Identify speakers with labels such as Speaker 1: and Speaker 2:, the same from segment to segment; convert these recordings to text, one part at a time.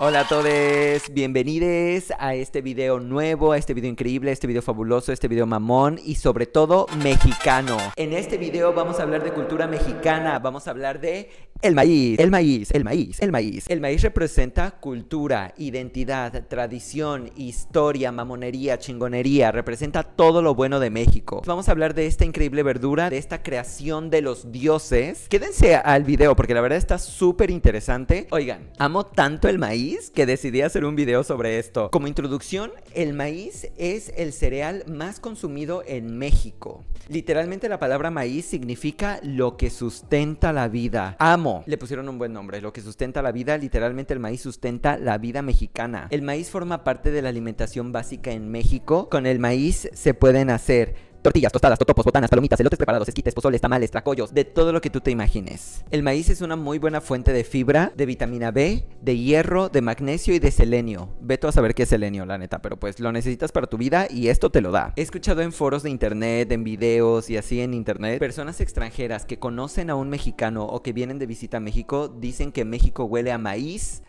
Speaker 1: Hola a todos, bienvenidos a este video nuevo, a este video increíble, a este video fabuloso, a este video mamón y sobre todo mexicano. En este video vamos a hablar de cultura mexicana, vamos a hablar de el maíz, el maíz, el maíz, el maíz. El maíz representa cultura, identidad, tradición, historia, mamonería, chingonería, representa todo lo bueno de México. Vamos a hablar de esta increíble verdura, de esta creación de los dioses. Quédense al video porque la verdad está súper interesante. Oigan, amo tanto el maíz que decidí hacer un video sobre esto. Como introducción, el maíz es el cereal más consumido en México. Literalmente la palabra maíz significa lo que sustenta la vida. Amo. Le pusieron un buen nombre. Lo que sustenta la vida, literalmente el maíz sustenta la vida mexicana. El maíz forma parte de la alimentación básica en México. Con el maíz se pueden hacer tortillas, tostadas, totopos, botanas, palomitas, elotes preparados, esquites, pozoles, tamales, tlacoyos, de todo lo que tú te imagines. El maíz es una muy buena fuente de fibra, de vitamina B, de hierro, de magnesio y de selenio. Vete a saber qué es selenio, la neta, pero pues lo necesitas para tu vida y esto te lo da. He escuchado en foros de internet, en videos y así en internet, personas extranjeras que conocen a un mexicano o que vienen de visita a México, dicen que México huele a maíz.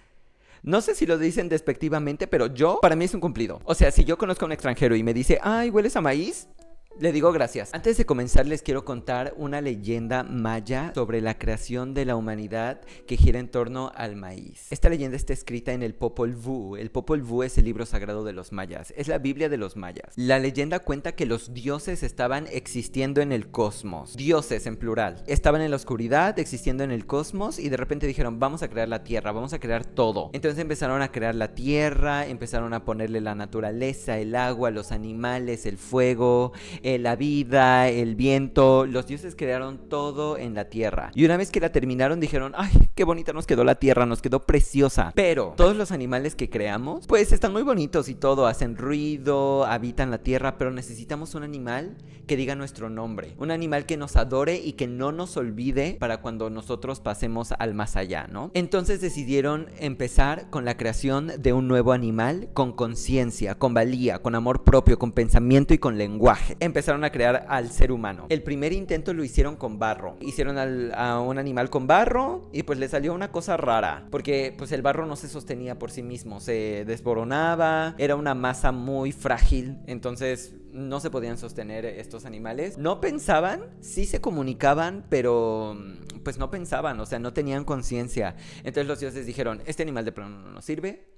Speaker 1: No sé si lo dicen despectivamente, pero para mí es un cumplido. O sea, si yo conozco a un extranjero y me dice, ay, ¿hueles a maíz? Le digo gracias. Antes de comenzar les quiero contar una leyenda maya sobre la creación de la humanidad que gira en torno al maíz. Esta leyenda está escrita en el Popol Vuh. El Popol Vuh es el libro sagrado de los mayas. Es la Biblia de los mayas. La leyenda cuenta que los dioses estaban existiendo en el cosmos. Dioses en plural. Estaban en la oscuridad, existiendo en el cosmos y de repente dijeron, vamos a crear la tierra, vamos a crear todo. Entonces empezaron a crear la tierra, empezaron a ponerle la naturaleza, el agua, los animales, el fuego, la vida, el viento. Los dioses crearon todo en la tierra. Y una vez que la terminaron dijeron, ay, qué bonita nos quedó la tierra, nos quedó preciosa. Pero todos los animales que creamos, pues están muy bonitos y todo, hacen ruido, habitan la tierra, pero necesitamos un animal que diga nuestro nombre. Un animal que nos adore y que no nos olvide para cuando nosotros pasemos al más allá, ¿no? Entonces decidieron empezar con la creación de un nuevo animal con conciencia, con valía, con amor propio, con pensamiento y con lenguaje. Empezaron a crear al ser humano. El primer intento lo hicieron con barro. Hicieron a un animal con barro y pues le salió una cosa rara, porque pues el barro no se sostenía por sí mismo, se desboronaba, era una masa muy frágil, entonces no se podían sostener estos animales. No pensaban, sí se comunicaban, pero pues no pensaban, o sea, no tenían conciencia. Entonces los dioses dijeron, este animal de plano no nos sirve,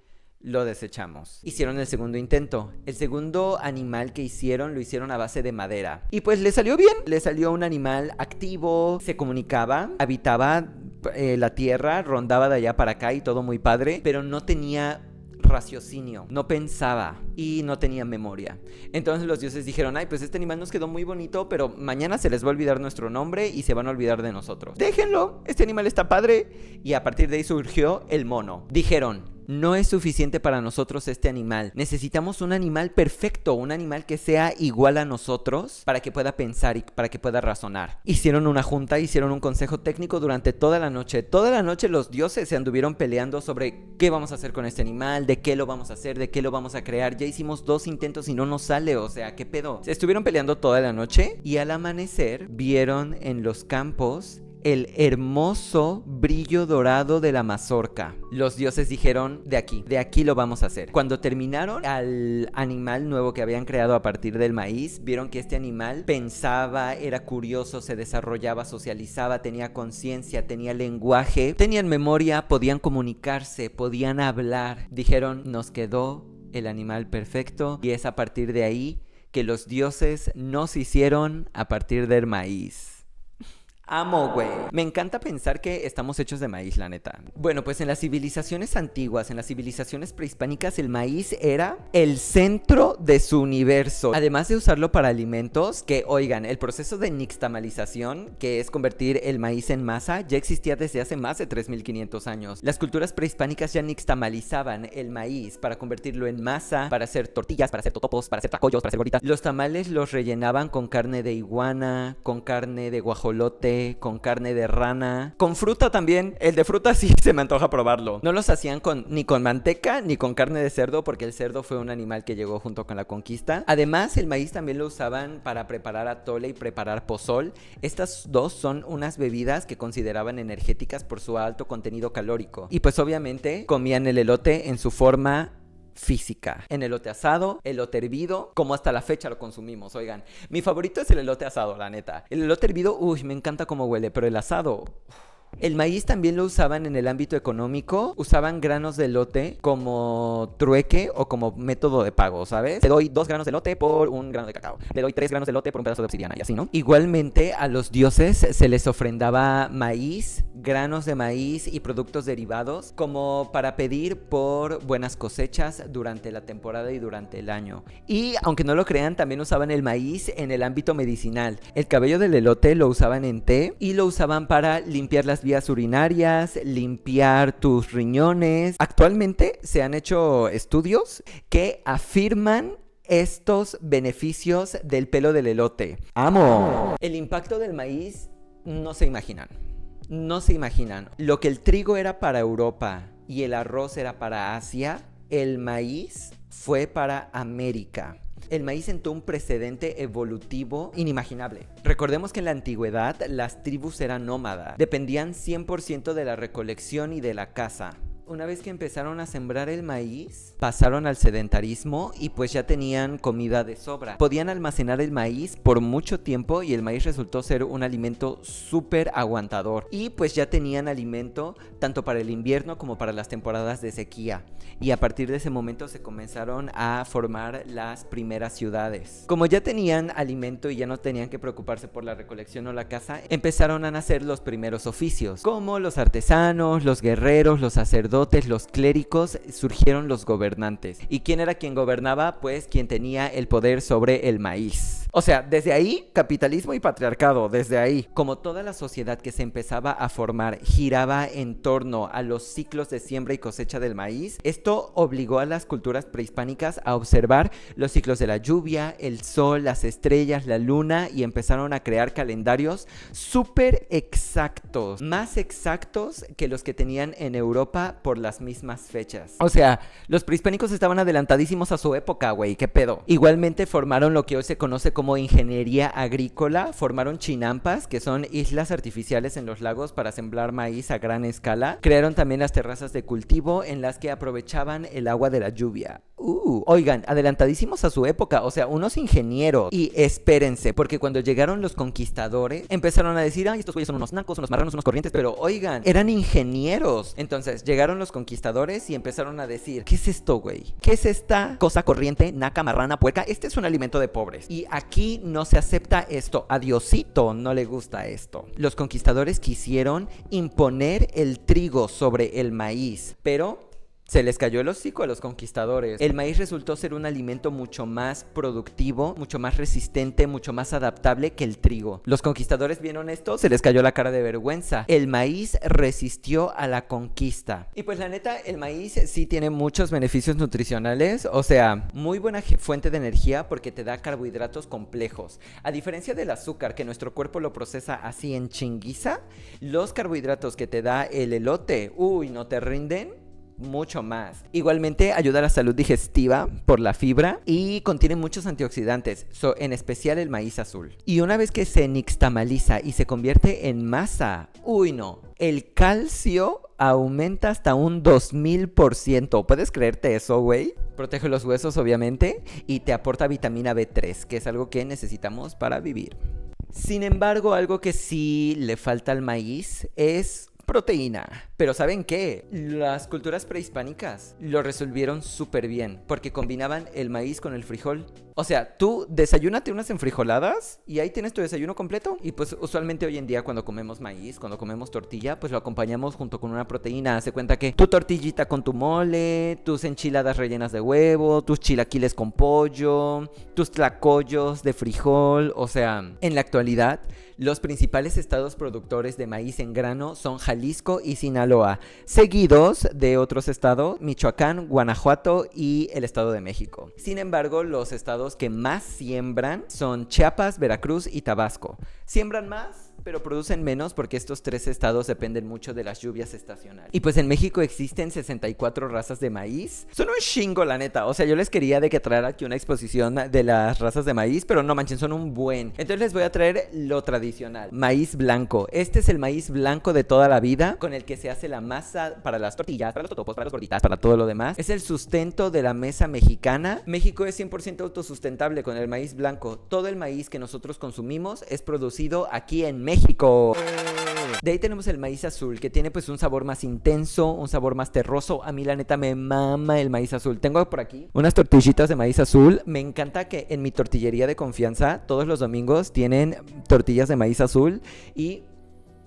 Speaker 1: lo desechamos. Hicieron el segundo intento. El segundo animal que hicieron, lo hicieron a base de madera. Y pues le salió bien. Le salió un animal activo, se comunicaba, habitaba la tierra, rondaba de allá para acá y todo muy padre, pero no tenía raciocinio, no pensaba y no tenía memoria. Entonces los dioses dijeron, ay, pues este animal nos quedó muy bonito, pero mañana se les va a olvidar nuestro nombre y se van a olvidar de nosotros. Déjenlo, este animal está padre. Y a partir de ahí surgió el mono. Dijeron, no es suficiente para nosotros este animal. Necesitamos un animal perfecto, un animal que sea igual a nosotros para que pueda pensar y para que pueda razonar. Hicieron una junta, hicieron un consejo técnico durante toda la noche. Toda la noche los dioses se anduvieron peleando sobre qué vamos a hacer con este animal, de qué lo vamos a hacer, de qué lo vamos a crear. Ya hicimos 2 intentos y no nos sale, o sea, ¿qué pedo? Se estuvieron peleando toda la noche y al amanecer vieron en los campos el hermoso brillo dorado de la mazorca. Los dioses dijeron, de aquí lo vamos a hacer. Cuando terminaron al animal nuevo que habían creado a partir del maíz, vieron que este animal pensaba, era curioso, se desarrollaba, socializaba, tenía conciencia, tenía lenguaje, tenían memoria, podían comunicarse, podían hablar. Dijeron, nos quedó el animal perfecto, y es a partir de ahí que los dioses nos hicieron a partir del maíz. Amo, güey. Me encanta pensar que estamos hechos de maíz, la neta. Bueno, pues en las civilizaciones antiguas, en las civilizaciones prehispánicas, el maíz era el centro de su universo. Además de usarlo para alimentos, que oigan, el proceso de nixtamalización, que es convertir el maíz en masa, ya existía desde hace más de 3500 años. Las culturas prehispánicas ya nixtamalizaban el maíz para convertirlo en masa, para hacer tortillas, para hacer totopos, para hacer tlacoyos, para hacer gorditas. Los tamales los rellenaban con carne de iguana, con carne de guajolote, elote, con carne de rana, con fruta también. El de fruta sí se me antoja probarlo. No los hacían ni con manteca ni con carne de cerdo, porque el cerdo fue un animal que llegó junto con la conquista. Además, el maíz también lo usaban para preparar atole y preparar pozol. Estas dos son unas bebidas que consideraban energéticas por su alto contenido calórico. Y pues obviamente comían el elote en su forma física, en elote asado, elote hervido, como hasta la fecha lo consumimos. Oigan, mi favorito es el elote asado, la neta. El elote hervido, uy, me encanta cómo huele, pero el asado... El maíz también lo usaban en el ámbito económico. Usaban granos de elote como trueque o como método de pago, ¿sabes? Te doy 2 granos de elote por un grano de cacao. Te doy 3 granos de elote por un pedazo de obsidiana y así, ¿no? Igualmente a los dioses se les ofrendaba maíz, granos de maíz y productos derivados como para pedir por buenas cosechas durante la temporada y durante el año. Y aunque no lo crean, también usaban el maíz en el ámbito medicinal. El cabello del elote lo usaban en té y lo usaban para limpiar las vías urinarias, limpiar tus riñones. Actualmente se han hecho estudios que afirman estos beneficios del pelo del elote. ¡Amo! El impacto del maíz no se imaginan. No se imaginan. Lo que el trigo era para Europa y el arroz era para Asia, el maíz fue para América. El maíz sentó un precedente evolutivo inimaginable. Recordemos que en la antigüedad las tribus eran nómadas, dependían 100% de la recolección y de la caza. Una vez que empezaron a sembrar el maíz, pasaron al sedentarismo y pues ya tenían comida de sobra. Podían almacenar el maíz por mucho tiempo y el maíz resultó ser un alimento súper aguantador. Y pues ya tenían alimento tanto para el invierno como para las temporadas de sequía. Y a partir de ese momento se comenzaron a formar las primeras ciudades. Como ya tenían alimento y ya no tenían que preocuparse por la recolección o la caza, empezaron a nacer los primeros oficios, como los artesanos, los guerreros, los sacerdotes, los clérigos, surgieron los gobernantes. ¿Y quién era quien gobernaba? Pues quien tenía el poder sobre el maíz. O sea, desde ahí, capitalismo y patriarcado, desde ahí. Como toda la sociedad que se empezaba a formar giraba en torno a los ciclos de siembra y cosecha del maíz, esto obligó a las culturas prehispánicas a observar los ciclos de la lluvia, el sol, las estrellas, la luna, y empezaron a crear calendarios súper exactos, más exactos que los que tenían en Europa por las mismas fechas. O sea, los prehispánicos estaban adelantadísimos a su época, güey, ¿qué pedo? Igualmente formaron lo que hoy se conoce como ingeniería agrícola, formaron chinampas, que son islas artificiales en los lagos para sembrar maíz a gran escala. Crearon también las terrazas de cultivo en las que aprovechaban el agua de la lluvia. Oigan, adelantadísimos a su época, o sea, unos ingenieros. Y espérense, porque cuando llegaron los conquistadores, empezaron a decir, ay, estos güeyes son unos nacos, unos marranos, unos corrientes, pero oigan, eran ingenieros. Entonces, llegaron los conquistadores y empezaron a decir, ¿qué es esto, güey? ¿Qué es esta cosa corriente, naca, marrana, puerca? Este es un alimento de pobres. Y aquí no se acepta esto. A Diosito no le gusta esto. Los conquistadores quisieron imponer el trigo sobre el maíz, pero se les cayó el hocico a los conquistadores. El maíz resultó ser un alimento mucho más productivo, mucho más resistente, mucho más adaptable que el trigo. Los conquistadores vieron esto, se les cayó la cara de vergüenza. El maíz resistió a la conquista. Y pues la neta, el maíz sí tiene muchos beneficios nutricionales. O sea, muy buena fuente de energía porque te da carbohidratos complejos. A diferencia del azúcar, que nuestro cuerpo lo procesa así en chinguiza, los carbohidratos que te da el elote, no te rinden mucho más. Igualmente ayuda a la salud digestiva por la fibra y contiene muchos antioxidantes, en especial el maíz azul. Y una vez que se nixtamaliza y se convierte en masa, el calcio aumenta hasta un 2000%. ¿Puedes creerte eso, güey? Protege los huesos, obviamente, y te aporta vitamina B3, que es algo que necesitamos para vivir. Sin embargo, algo que sí le falta al maíz es proteína. Pero ¿saben qué? Las culturas prehispánicas lo resolvieron súper bien porque combinaban el maíz con el frijol. O sea, tú desayúnate unas enfrijoladas y ahí tienes tu desayuno completo. Y pues usualmente hoy en día cuando comemos maíz, cuando comemos tortilla, pues lo acompañamos junto con una proteína. Hace cuenta que tu tortillita con tu mole, tus enchiladas rellenas de huevo, tus chilaquiles con pollo, tus tlacoyos de frijol. O sea, en la actualidad, los principales estados productores de maíz en grano son Jalisco y Sinaloa, seguidos de otros estados, Michoacán, Guanajuato y el Estado de México. Sin embargo, los estados que más siembran son Chiapas, Veracruz y Tabasco. ¿Siembran más? pero producen menos porque estos 3 estados dependen mucho de las lluvias estacionales. Y pues en México existen 64 razas de maíz. Son un chingo, la neta. O sea, yo les quería de que traer aquí una exposición de las razas de maíz, pero no manchen, son un buen. Entonces les voy a traer lo tradicional. Maíz blanco. Este es el maíz blanco de toda la vida, con el que se hace la masa para las tortillas, para los totopos, para las gorditas, para todo lo demás. Es el sustento de la mesa mexicana. México es 100% autosustentable con el maíz blanco. Todo el maíz que nosotros consumimos es producido aquí en México. De ahí tenemos el maíz azul, que tiene pues un sabor más intenso, un sabor más terroso. A mí la neta me mama el maíz azul. Tengo por aquí unas tortillitas de maíz azul. Me encanta que en mi tortillería de confianza todos los domingos tienen tortillas de maíz azul y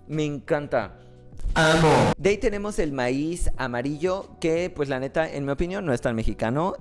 Speaker 1: me encanta. Amo. De ahí tenemos el maíz amarillo, que pues la neta, en mi opinión, no es tan mexicano.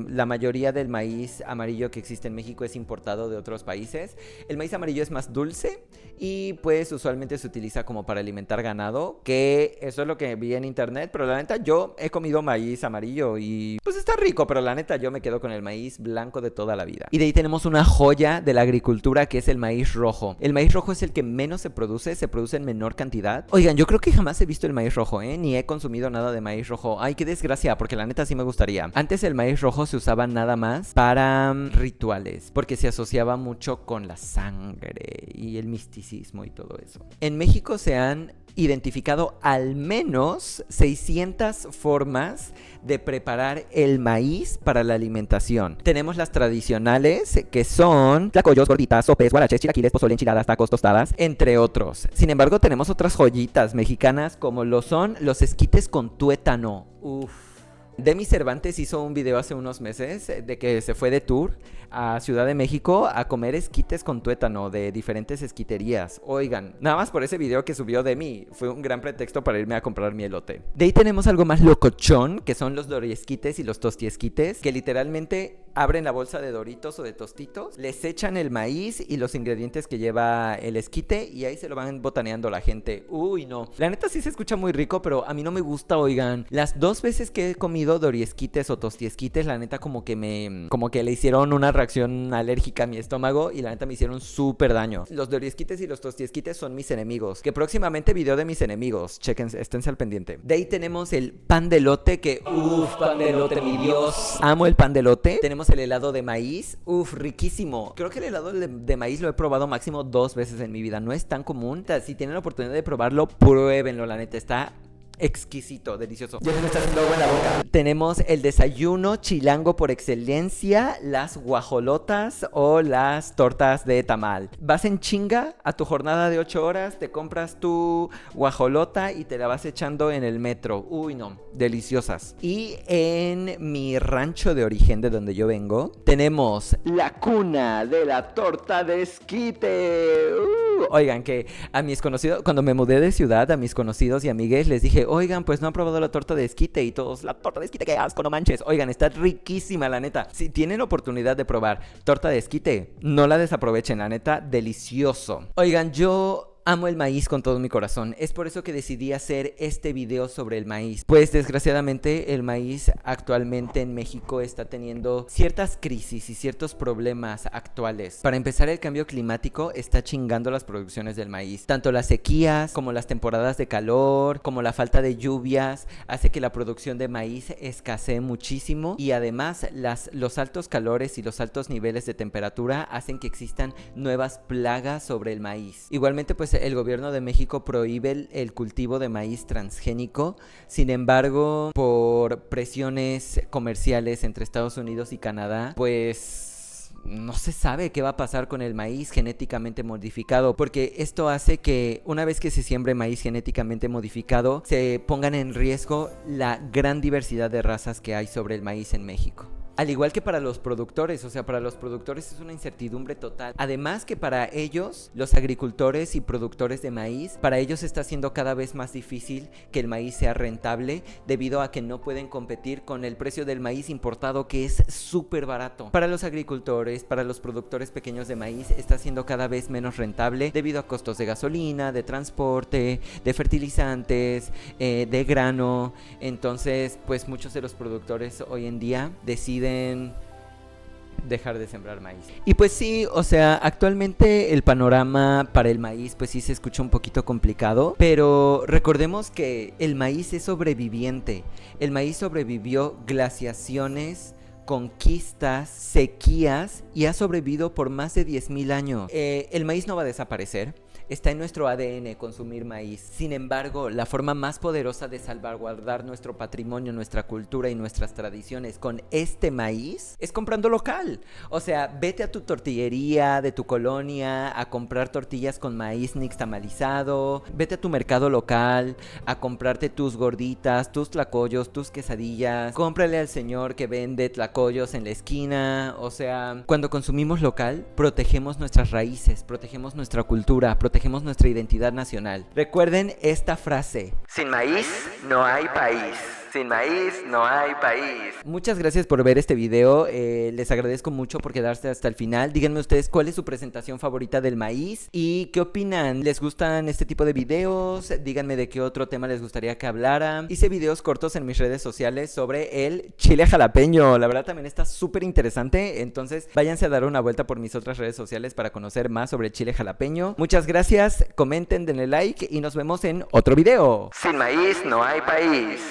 Speaker 1: La mayoría del maíz amarillo que existe en México es importado de otros países. El maíz amarillo es más dulce y pues usualmente se utiliza como para alimentar ganado, que eso es lo que vi en internet, pero la neta yo he comido maíz amarillo y pues está rico, pero la neta yo me quedo con el maíz blanco de toda la vida. Y de ahí tenemos una joya de la agricultura, que es el maíz rojo. El maíz rojo es el que menos se produce en menor cantidad. Oigan, yo creo que jamás he visto el maíz rojo, ni he consumido nada de maíz rojo. Ay, qué desgracia, porque la neta sí me gustaría. Antes el maíz rojo se usaba nada más para rituales, porque se asociaba mucho con la sangre y el misticismo y todo eso. En México se han identificado al menos 600 formas de preparar el maíz para la alimentación. Tenemos las tradicionales, que son tlacoyos, gorditas, sopes, guaraches, chilaquiles, pozole, enchiladas, tacos, tostadas, entre otros. Sin embargo, tenemos otras joyitas mexicanas, como lo son los esquites con tuétano. Uf. Demi Cervantes hizo un video hace unos meses de que se fue de tour a Ciudad de México a comer esquites con tuétano de diferentes esquiterías. Oigan, nada más por ese video que subió Demi fue un gran pretexto para irme a comprar mi elote. De ahí tenemos algo más locochón, que son los doriesquites y los tostiesquites, que literalmente abren la bolsa de Doritos o de Tostitos, les echan el maíz y los ingredientes que lleva el esquite y ahí se lo van botaneando la gente. Uy, no. La neta sí se escucha muy rico, pero a mí no me gusta, oigan. Las 2 veces que he comido doriesquites o tostiesquites, la neta como que le hicieron una reacción alérgica a mi estómago y la neta me hicieron súper daño. Los doriesquites y los tostiesquites son mis enemigos, que próximamente video de mis enemigos. Chequen, esténse al pendiente. De ahí tenemos el pan de elote, que pan de elote, mi Dios. Amo el pan de elote. Tenemos el helado de maíz, riquísimo. Creo que el helado de maíz lo he probado máximo 2 veces en mi vida. No es tan común. Si tienen la oportunidad de probarlo, pruébenlo, la neta está exquisito, delicioso. Ya se me está haciendo agua en la boca. Tenemos el desayuno chilango por excelencia, las guajolotas o las tortas de tamal. Vas en chinga a tu jornada de 8 horas, te compras tu guajolota y te la vas echando en el metro. Uy, no, deliciosas. Y en mi rancho de origen, de donde yo vengo, tenemos la cuna de la torta de esquite. Oigan, que a mis conocidos, cuando me mudé de ciudad, a mis conocidos y amigues les dije, oigan, pues no han probado la torta de esquite, y todos, la torta de esquite, qué asco, no manches. Oigan, está riquísima, la neta. Si tienen oportunidad de probar torta de esquite, no la desaprovechen, la neta, delicioso. Oigan, yo amo el maíz con todo mi corazón. Es por eso que decidí hacer este video sobre el maíz. Pues desgraciadamente el maíz actualmente en México está teniendo ciertas crisis y ciertos problemas actuales. Para empezar, el cambio climático está chingando las producciones del maíz. Tanto las sequías como las temporadas de calor, como la falta de lluvias, hace que la producción de maíz escasee muchísimo. Y además los altos calores y los altos niveles de temperatura hacen que existan nuevas plagas sobre el maíz. Igualmente, pues el gobierno de México prohíbe el cultivo de maíz transgénico. Sin embargo, por presiones comerciales entre Estados Unidos y Canadá, pues no se sabe qué va a pasar con el maíz genéticamente modificado, porque esto hace que una vez que se siembre maíz genéticamente modificado, se pongan en riesgo la gran diversidad de razas que hay sobre el maíz en México. Al igual que para los productores, o sea, para los productores es una incertidumbre total. Además que para ellos, los agricultores y productores de maíz, para ellos está siendo cada vez más difícil que el maíz sea rentable, debido a que no pueden competir con el precio del maíz importado, que es súper barato. Para los agricultores, para los productores pequeños de maíz, está siendo cada vez menos rentable debido a costos de gasolina, de transporte, de fertilizantes, de grano. Entonces, pues muchos de los productores hoy en día deciden dejar de sembrar maíz. Y pues sí, o sea, actualmente el panorama para el maíz pues sí se escucha un poquito complicado, pero recordemos que el maíz es sobreviviente. El maíz sobrevivió glaciaciones, conquistas, sequías y ha sobrevivido por más de 10,000 años. El maíz no va a desaparecer. Está en nuestro ADN consumir maíz. Sin embargo, la forma más poderosa de salvaguardar nuestro patrimonio, nuestra cultura y nuestras tradiciones con este maíz es comprando local. O sea, vete a tu tortillería de tu colonia a comprar tortillas con maíz nixtamalizado. Vete a tu mercado local a comprarte tus gorditas, tus tlacoyos, tus quesadillas. Cómprale al señor que vende tlacoyos en la esquina. O sea, cuando consumimos local, protegemos nuestras raíces, protegemos nuestra cultura, protegemos nuestra identidad nacional. Recuerden esta frase: sin maíz no hay país. Sin maíz no hay país. Muchas gracias por ver este video. Les agradezco mucho por quedarse hasta el final. Díganme ustedes cuál es su presentación favorita del maíz y qué opinan. ¿Les gustan este tipo de videos? Díganme de qué otro tema les gustaría que hablara. Hice videos cortos en mis redes sociales sobre el chile jalapeño. La verdad también está súper interesante. Entonces váyanse a dar una vuelta por mis otras redes sociales para conocer más sobre el chile jalapeño. Muchas gracias. Comenten, denle like y nos vemos en otro video. Sin maíz no hay país.